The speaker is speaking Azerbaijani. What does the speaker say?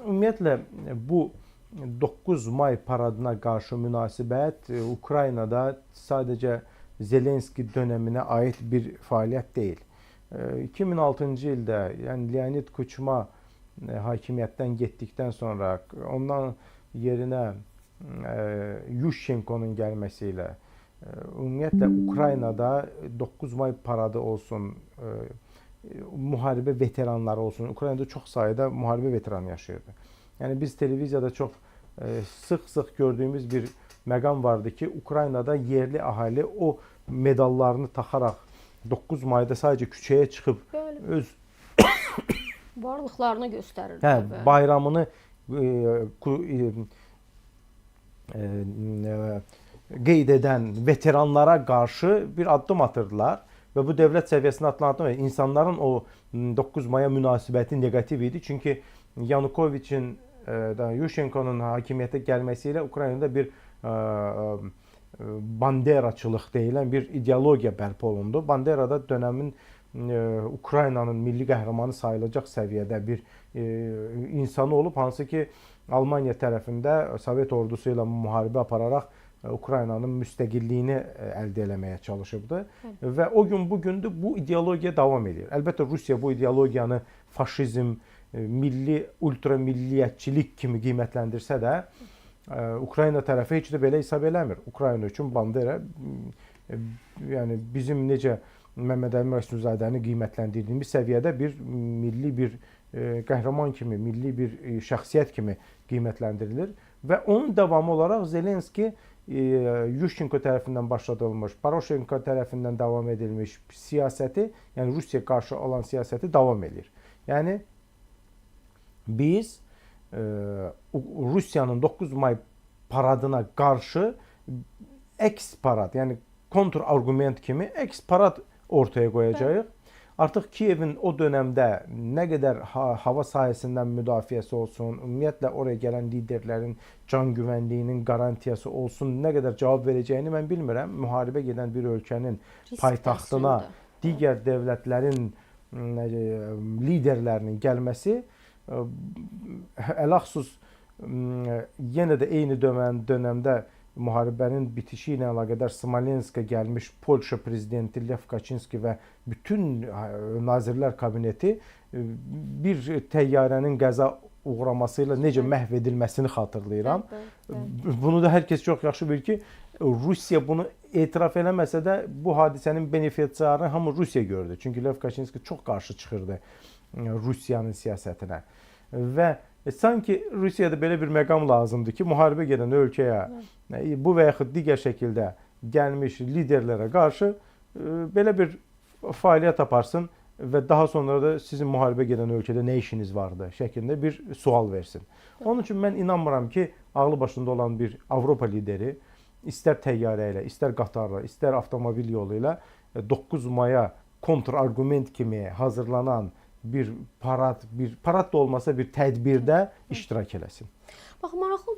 Ümumiyyətlə bu 9 may paradına qarşı münasibət Ukraynada sadəcə Zelenski dövrünə aid bir fəaliyyət deyil. 2006-cı ildə, yəni Leonid Kuchma hakimiyyətdən getdikdən sonra ondan yerinə Yushchenko'nun gəlməsi ilə ümumiyyətlə Ukraynada 9 may paradı olsun, müharibə veteranları olsun. Ukraynada çox sayıda müharibə veteranı yaşayırdı. Yəni biz televiziyada çox sıx-sıx gördüyümüz bir məqam vardı ki, Ukraynada yerli əhali o medallarını taxaraq 9 mayda sadəcə küçəyə çıxıb öz varlıqlarını göstərirlər. Bayramını qeyd edən veteranlara qarşı bir addım atırdılar və bu dövlət səviyyəsində atılan addım insanların o 9 maya münasibəti neqativ idi. Çünki Yanukoviçin, Yushchenko'nun hakimiyyətə gəlməsi ilə Ukraynada bir banderaçılıq deyilən bir ideologiya bərpa olundu. Bandera da dönəmin Ukraynanın milli qəhrəmanı sayılacaq səviyyədə bir insanı olub, hansı ki Almaniya tərəfində Sovet ordusu ilə müharibə apararaq Ukraynanın müstəqilliyini əldə eləməyə çalışıbdı. Və o gün bugündür bu ideologiya davam edir. Əlbəttə Rusiya bu ideologiyanı faşizm, milli, ultramilliyyətçilik kimi qiymətləndirsə də Ukrayna tərəfi heç də belə hesab eləmir. Ukrayna üçün bandera, yəni bizim necə Məmməd Əmin Rəsulzadəni qiymətləndirdiyimiz səviyyədə bir milli bir qəhrəman kimi, milli bir şəxsiyyət kimi qiymətləndirilir və onun davamı olaraq Zelenski Yushchenko tərəfindən başladılmış, Poroshenko tərəfindən davam edilmiş siyasəti, yəni Rusiya qarşı olan siyasəti davam edir. Yəni biz Rusiyanın 9 may paradına qarşı əks parad, yəni kontrargument kimi əks parad ortaya qoyacağıq. Artıq Kiyevin o dönəmdə nə qədər hava sahəsindən müdafiəsi olsun, ümumiyyətlə oraya gələn liderlərin can güvənliyinin qarantiyası olsun, nə qədər cavab verəcəyini mən bilmirəm. Müharibə gedən bir ölkənin paytaxtına digər dövlətlərin liderlərinin gəlməsi ələxsus yenə də eyni dönəmdə müharibənin bitişi ilə əlaqədar Smolenskə gəlmiş Polşa prezidenti Lev Kaçinski və bütün nazirlər kabineti bir təyyarənin qəza uğraması ilə necə məhv edilməsini xatırlayıram. Bunu da hər kəs çox yaxşı bilir ki, Rusiya bunu etiraf eləməsə də bu hadisənin benefisiarını hamı Rusiya gördü. Çünki Lev Kaçinski çox qarşı çıxırdı Rusiyanın siyasətinə. Və sanki Rusiyada belə bir məqam lazımdır ki, müharibə gedən ölkəyə bu və yaxud digər şəkildə gəlmiş liderlərə qarşı belə bir fəaliyyət aparsın və daha sonra da sizin müharibə gedən ölkədə nə işiniz vardı şəklində bir sual versin. Onun üçün mən inanmıram ki, ağlı başında olan bir Avropa lideri istər təyyarə ilə, istər qatarla, istər avtomobil yolu ilə 9 maya kontrargument kimi hazırlanan bir parad da olmasa bir tədbirdə iştirak eləsin. Bax, maraqlıdır.